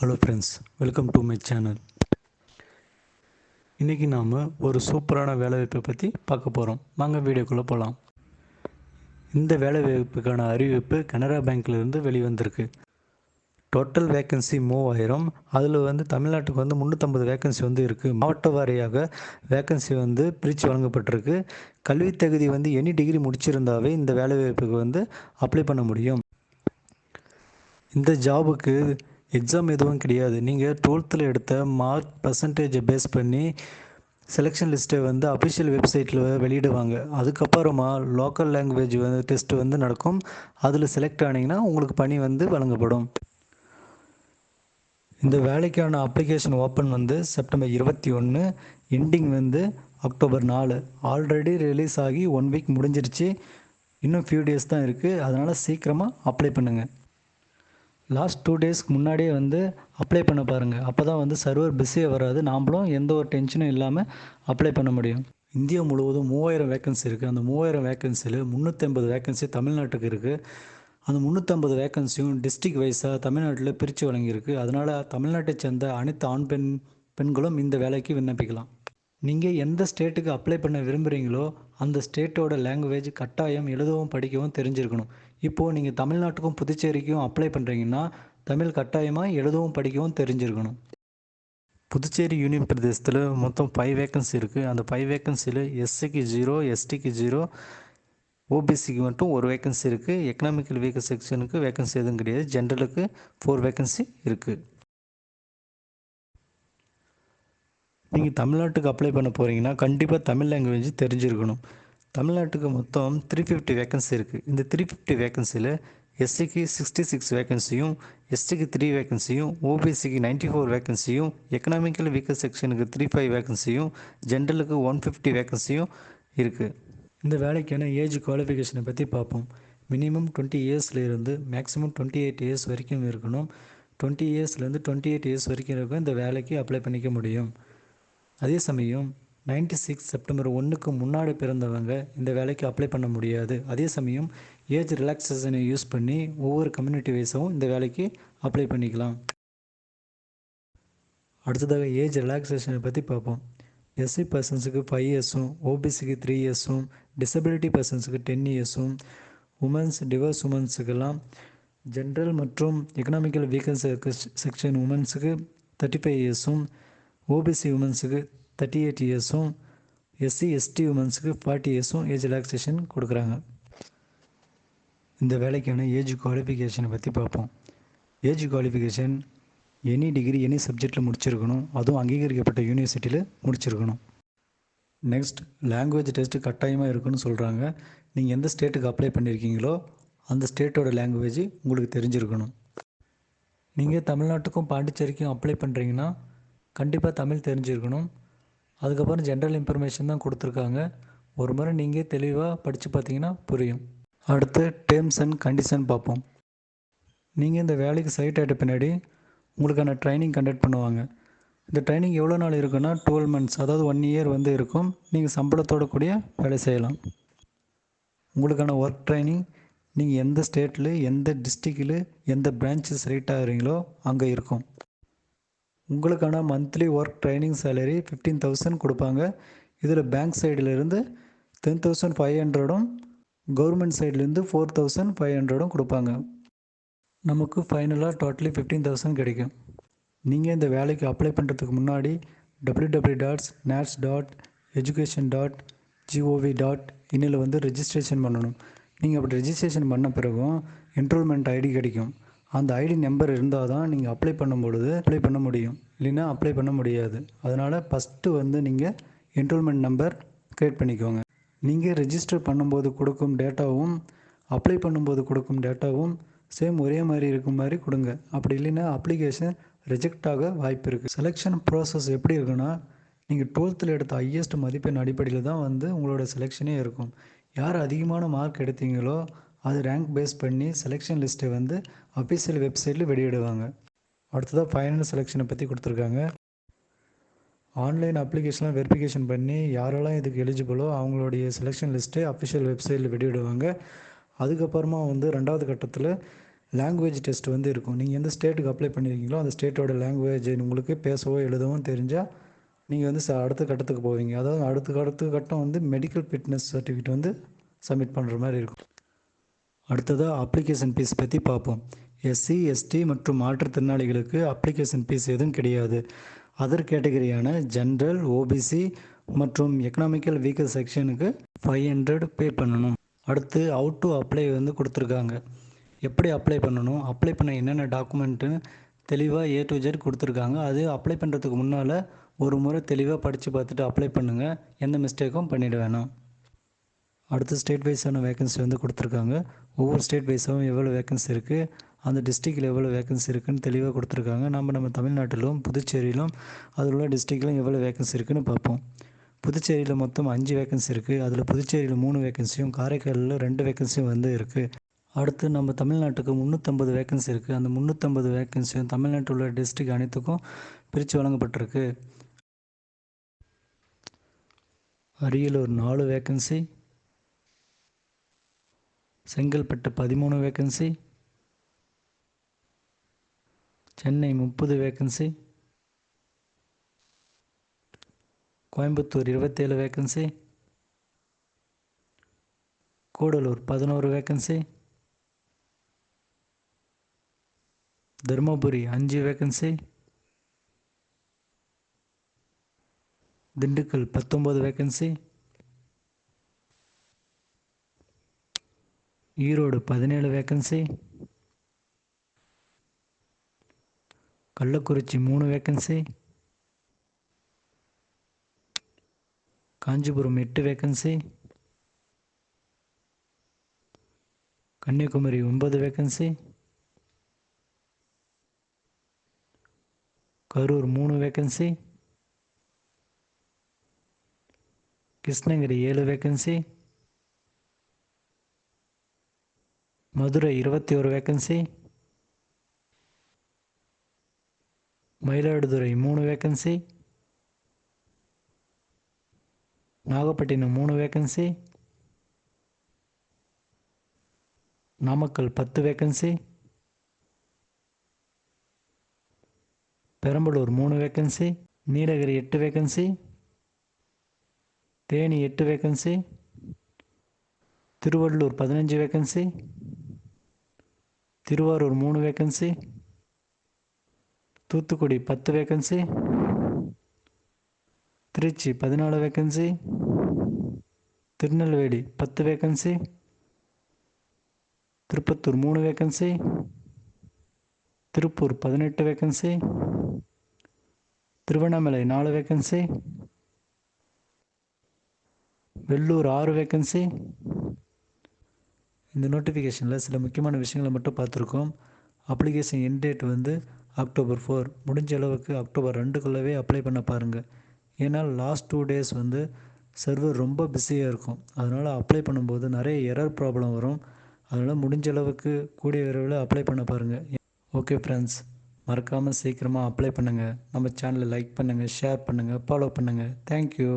Hello friends, welcome to my channel. இன்றைக்கி நாம் ஒரு சூப்பரான வேலைவாய்ப்பை பற்றி பார்க்க போகிறோம். வாங்க வீடியோக்குள்ளே போகலாம். இந்த வேலைவாய்ப்புக்கான அறிவிப்பு கனரா பேங்க்லேருந்து வெளிவந்திருக்கு. Total vacancy 3000. அதில் தமிழ்நாட்டுக்கு 350 வேக்கன்சி இருக்குது. மாவட்ட வாரியாக வேக்கன்சி பிரித்து வழங்கப்பட்டிருக்கு. கல்வி தகுதி எனி டிகிரி முடிச்சிருந்தாவே இந்த வேலைவாய்ப்புக்கு அப்ளை பண்ண முடியும். இந்த ஜாபுக்கு எக்ஸாம் எதுவும் கிடையாது. நீங்கள் 12th எடுத்த மார்க் பர்சன்டேஜை பேஸ் பண்ணி செலெக்ஷன் லிஸ்ட்டை அஃபிஷியல் வெப்சைட்டில் வெளியிடுவாங்க. அதுக்கப்புறமா லோக்கல் லாங்குவேஜ் டெஸ்ட்டு நடக்கும். அதில் செலக்ட் ஆனீங்கன்னா உங்களுக்கு பணி வழங்கப்படும். இந்த வேலைக்கான application open September 21, ending October 4. Already release ஆகி 1 வீக் முடிஞ்சிருச்சு. இன்னும் ஃபியூ டேஸ் தான் இருக்குது. அதனால் சீக்கிரமாக அப்ளை பண்ணுங்கள். லாஸ்ட் 2 டேஸ்க்கு முன்னாடியே அப்ளை பண்ண பாருங்கள். அப்போ தான் சர்வர் பிஸியாக வராது. நாம்ளும் எந்த ஒரு டென்ஷனும் இல்லாமல் அப்ளை பண்ண முடியும். இந்தியா முழுவதும் 3000 வேக்கன்சி இருக்குது. அந்த 3000 வேக்கன்சியில் 350 வேக்கன்சி தமிழ்நாட்டுக்கு இருக்குது. அந்த 350 வேக்கன்சியும் டிஸ்ட்ரிக்ட் வைஸாக தமிழ்நாட்டில் பிரித்து வழங்கியிருக்கு. அதனால் தமிழ்நாட்டை சேர்ந்த அனைத்து ஆண் பெண்களும் இந்த வேலைக்கு விண்ணப்பிக்கலாம். நீங்கள் எந்த ஸ்டேட்டுக்கு அப்ளை பண்ண விரும்புகிறீங்களோ அந்த ஸ்டேட்டோட லாங்குவேஜ் கட்டாயம் எழுதவும் படிக்கவும் தெரிஞ்சிருக்கணும். இப்போது நீங்கள் தமிழ்நாட்டுக்கும் புதுச்சேரிக்கும் அப்ளை பண்ணுறீங்கன்னா தமிழ் கட்டாயமாக எழுதவும் படிக்கவும் தெரிஞ்சிருக்கணும். புதுச்சேரி யூனியன் பிரதேசத்தில் மொத்தம் 5 வேக்கன்சி இருக்குது. அந்த 5 வேக்கன்சியில் எஸ்சிக்கு 0, எஸ்டிக்கு 0, ஓபிசிக்கு மட்டும் ஒரு வேக்கன்சி இருக்குது. எக்கனாமிக்கல் வீக்கர் செக்ஷனுக்கு வேக்கன்சி எதுவும் கிடையாது. ஜென்ரலுக்கு 4 வேக்கன்சி இருக்குது. நீங்கள் தமிழ்நாட்டுக்கு அப்ளை பண்ண போகிறீங்கன்னா கண்டிப்பாக தமிழ் லாங்குவேஜ் தெரிஞ்சிருக்கணும். தமிழ்நாட்டுக்கு மொத்தம் 350 வேக்கன்சி இருக்குது. இந்த 350 வேக்கன்சியில் எஸ்சிக்கு 66 வேக்கன்சியும், எஸ்டிக்கு 3 வேக்கன்சியும், ஓபிசிக்கு 94 வேக்கன்சியும், எக்கனாமிக்கல் வீக்கர் செக்ஷனுக்கு 35 வேக்கன்சியும், ஜென்ரலுக்கு 150 வேக்கன்சியும் இருக்குது. இந்த வேலைக்கான ஏஜ் குவாலிஃபிகேஷனை பற்றி பார்ப்போம். மினிமம் 20 இயர்ஸ்லேருந்து மேக்ஸிமம் 28 இயர்ஸ் வரைக்கும் இருக்கணும். 20 இயர்ஸ்லேருந்து 28 இயர்ஸ் வரைக்கும் இருக்கும் இந்த வேலைக்கு அப்ளை பண்ணிக்க முடியும். அதே சமயம் 96 செப்டம்பர் 1க்கு முன்னாடி பிறந்தவங்க இந்த வேலைக்கு அப்ளை பண்ண முடியாது. அதே சமயம் ஏஜ் ரிலாக்ஸேஷனை யூஸ் பண்ணி ஒவ்வொரு கம்யூனிட்டி வைஸும் இந்த வேலைக்கு அப்ளை பண்ணிக்கலாம். அடுத்ததாக ஏஜ் ரிலாக்ஸேஷனை பற்றி பார்ப்போம். எஸ்சி பர்சன்ஸுக்கு 5 இயர்ஸும், ஓபிசிக்கு 3 இயர்ஸும், டிசபிலிட்டி பர்சன்ஸுக்கு 10 இயர்ஸும், உமன்ஸ் டிவோர்ஸ் உமன்ஸுக்கெல்லாம், ஜென்ரல் மற்றும் எக்கனாமிக்கல் வீக்கர் செக்ஷன் உமன்ஸுக்கு 35 இயர்ஸும், ஓபிசி உமன்ஸுக்கு 38 இயர்ஸும், எஸ்சி எஸ்டி உமன்ஸுக்கு 40 இயர்ஸும் ஏஜ் ரிலாக்ஸேஷன் கொடுக்குறாங்க. இந்த வேலைக்கான ஏஜ் குவாலிஃபிகேஷனை பற்றி பார்ப்போம். Age qualification any degree any சப்ஜெக்டில் முடிச்சிருக்கணும். அதுவும் அங்கீகரிக்கப்பட்ட யூனிவர்சிட்டியில் முடிச்சிருக்கணும். நெக்ஸ்ட், லாங்குவேஜ் டெஸ்ட்டு கட்டாயமாக இருக்குன்னு சொல்கிறாங்க. நீங்கள் எந்த ஸ்டேட்டுக்கு அப்ளை பண்ணியிருக்கீங்களோ அந்த ஸ்டேட்டோட லாங்குவேஜ் உங்களுக்கு தெரிஞ்சிருக்கணும். நீங்கள் தமிழ்நாட்டுக்கும் பாண்டிச்சேரிக்கும் அப்ளை பண்ணுறீங்கன்னா கண்டிப்பாக தமிழ் தெரிஞ்சிருக்கணும். அதுக்கப்புறம் ஜென்ரல் இன்ஃபர்மேஷன் தான் கொடுத்துருக்காங்க. ஒரு முறை நீங்கள் தெளிவாக படித்து பார்த்தீங்கன்னா புரியும். அடுத்து டேர்ம்ஸ் அண்ட் கண்டிஷன் பார்ப்போம். நீங்கள் இந்த வேலைக்கு செலக்ட் ஆகிட்ட பின்னாடி உங்களுக்கான ட்ரைனிங் கண்டக்ட் பண்ணுவாங்க. இந்த ட்ரைனிங் எவ்வளோ நாள் இருக்குன்னா 12 மந்த்ஸ், அதாவது 1 இயர் இருக்கும். நீங்கள் சம்பளத்தோட கூடிய வேலை செய்யலாம். உங்களுக்கான ஒர்க் ட்ரைனிங் நீங்கள் எந்த ஸ்டேட்டில், எந்த டிஸ்ட்ரிக்டில், எந்த பிரான்ச்சு செலக்ட் ஆகிறீங்களோ அங்கே இருக்கும். உங்களுக்கான மந்த்லி ஒர்க் ட்ரைனிங் சேலரி 15,000 கொடுப்பாங்க. இதில் பேங்க் சைடிலேருந்து 10,500ம், கவர்மெண்ட் சைட்லேருந்து 4,500ம் கொடுப்பாங்க. நமக்கு ஃபைனலாக டோட்டலி 15,000 கிடைக்கும். நீங்கள் இந்த வேலைக்கு அப்ளை பண்ணுறதுக்கு முன்னாடி www.nats.education.gov.in ரெஜிஸ்ட்ரேஷன் பண்ணணும். நீங்கள் அப்படி ரெஜிஸ்ட்ரேஷன் பண்ண பிறகும் என்ரோல்மெண்ட் ஐடி கிடைக்கும். அந்த ஐடி நம்பர் இருந்தால் தான் நீங்கள் அப்ளை பண்ண முடியும். இல்லைன்னா அப்ளை பண்ண முடியாது. அதனால் ஃபஸ்ட்டு நீங்கள் என்ரோல்மெண்ட் நம்பர் க்ரியேட் பண்ணிக்கோங்க. நீங்கள் ரெஜிஸ்டர் பண்ணும்போது கொடுக்கும் டேட்டாவும் அப்ளை பண்ணும்போது கொடுக்கும் டேட்டாவும் சேம் ஒரே மாதிரி இருக்கும் மாதிரி கொடுங்க. அப்படி இல்லைன்னா அப்ளிகேஷன் ரிஜெக்ட் ஆக வாய்ப்பு இருக்குது. செலெக்ஷன் ப்ராசஸ் எப்படி இருக்குன்னா, நீங்கள் 12th எடுத்த ஹையஸ்ட் மதிப்பெண் அடிப்படையில் தான் உங்களோட செலெக்ஷனே இருக்கும். யார் அதிகமான மார்க் எடுத்தீங்களோ அது ரேங்க் பேஸ் பண்ணி செலெக்ஷன் லிஸ்ட்டை அஃபிஷியல் வெப்சைட்டில் வெளியிடுவாங்க. அடுத்ததாக ஃபைனல் செலெக்ஷனை பற்றி கொடுத்துருக்காங்க. ஆன்லைன் அப்ளிகேஷன்லாம் வெரிஃபிகேஷன் பண்ணி யாரெல்லாம் இதுக்கு எலிஜிபிளோ அவங்களுடைய செலெக்ஷன் லிஸ்ட்டை அஃபிஷியல் வெப்சைட்டில் வெளியிடுவாங்க. அதுக்கப்புறமா 2வது கட்டத்தில் லாங்குவேஜ் டெஸ்ட் வந்து இருக்கும். நீங்கள் எந்த ஸ்டேட்டுக்கு அப்ளை பண்ணியிருக்கீங்களோ அந்த ஸ்டேட்டோட லாங்குவேஜ் உங்களுக்கு பேசவோ எழுதவும் தெரிஞ்சால் நீங்கள் வந்து அடுத்த கட்டத்துக்கு போவீங்க. அதாவது அடுத்த கட்டம் வந்து மெடிக்கல் ஃபிட்னஸ் சர்டிஃபிகேட் வந்து சப்மிட் பண்ணுற மாதிரி இருக்கும். அடுத்ததாக அப்ளிகேஷன் ஃபீஸ் பற்றி பார்ப்போம். எஸ்சி, எஸ்டி மற்றும் மாற்றுத்திறனாளிகளுக்கு அப்ளிகேஷன் ஃபீஸ் எதுவும் கிடையாது. அதர் கேட்டகரியான ஜென்ரல், ஓபிசி மற்றும் எக்கனாமிக்கல் வீக்கர் செக்ஷனுக்கு 500 பே பண்ணணும். அடுத்து ஹவு டு அப்ளை வந்து கொடுத்துருக்காங்க. எப்படி அப்ளை பண்ணணும், அப்ளை பண்ண என்னென்ன டாக்குமெண்ட்டுன்னு தெளிவாக A to Z கொடுத்துருக்காங்க. அது அப்ளை பண்ணுறதுக்கு முன்னால் ஒரு முறை தெளிவாக படித்து பார்த்துட்டு அப்ளை பண்ணுங்கள். எந்த மிஸ்டேக்கும் பண்ணிட வேணாம். அடுத்து ஸ்டேட் வைஸான வேக்கன்சி வந்து கொடுத்துருக்காங்க. ஒவ்வொரு ஸ்டேட் வைஸாகவும் எவ்வளோ வேக்கன்சி இருக்குது, அந்த டிஸ்ட்ரிக்டில் எவ்வளோ வேக்கன்சி இருக்குதுன்னு தெளிவாக கொடுத்துருக்காங்க. நம்ம தமிழ்நாட்டிலும் புதுச்சேரியிலும் அதில் உள்ள டிஸ்ட்ரிக்ட்லையும் எவ்வளோ வேக்கன்சி இருக்குதுன்னு பார்ப்போம். புதுச்சேரியில் மொத்தம் 5 வேக்கன்சி இருக்குது. அதில் புதுச்சேரியில் 3 வேக்கன்சியும் காரைக்காலில் 2 வேக்கன்சியும் வந்து இருக்குது. அடுத்து நம்ம தமிழ்நாட்டுக்கு 350 வேக்கன்சி இருக்குது. அந்த 350 வேக்கன்சியும் தமிழ்நாட்டில் உள்ள டிஸ்ட்ரிக்ட் அனைத்துக்கும் பிரித்து வழங்கப்பட்டிருக்கு. Ariyalur 4 vacancy, Chengalpattu 13 vacancy, Chennai 30 vacancy, Coimbatore 27 vacancy, Cuddalore 11 vacancy, Dharmapuri 5 vacancy, Dindigul 19 vacancy, Erode 17 vacancy, Kallakurichi 3 vacancy, Kanchipuram 8 vacancy, Kanyakumari 9 vacancy, Karur 3 vacancy, Krishnagiri 7 vacancy, Madurai 21 vacancy, Mayiladuthurai 3 vacancy, Nagapattinam 3 vacancy, Namakkal 10 vacancy, Perambalur 3 vacancy, Nilgiri 8 vacancy, Theni 8 vacancy, Thiruvallur 15 vacancy, Thiruvarur 3 vacancy, Thoothukudi 10 vacancy, Trichy 14 vacancy, Tirunelveli 10 vacancy, Tirupattur 3 vacancy, Tiruppur 18 vacancy, Tiruvannamalai 4 vacancy, Vellore 6 vacancy. இந்த நோட்டிஃபிகேஷனில் சில முக்கியமான விஷயங்களை மட்டும் பார்த்துருக்கோம். அப்ளிகேஷன் எண்ட் டேட் வந்து October 4. முடிஞ்ச அளவுக்கு October 2க்குள்ளவே அப்ளை பண்ண பாருங்கள். ஏன்னா லாஸ்ட் 2 days வந்து சர்வர் ரொம்ப பிஸியாக இருக்கும். அதனால் அப்ளை பண்ணும்போது நிறைய எரர் ப்ராப்ளம் வரும். அதனால் முடிஞ்ச அளவுக்கு கூடிய விரைவில் அப்ளை பண்ண பாருங்கள். ஓகே ஃப்ரெண்ட்ஸ், மறக்காமல் சீக்கிரமாக அப்ளை பண்ணுங்கள். நம்ம சேனலை லைக் பண்ணுங்கள், ஷேர் பண்ணுங்கள், ஃபாலோ பண்ணுங்கள். தேங்க்யூ.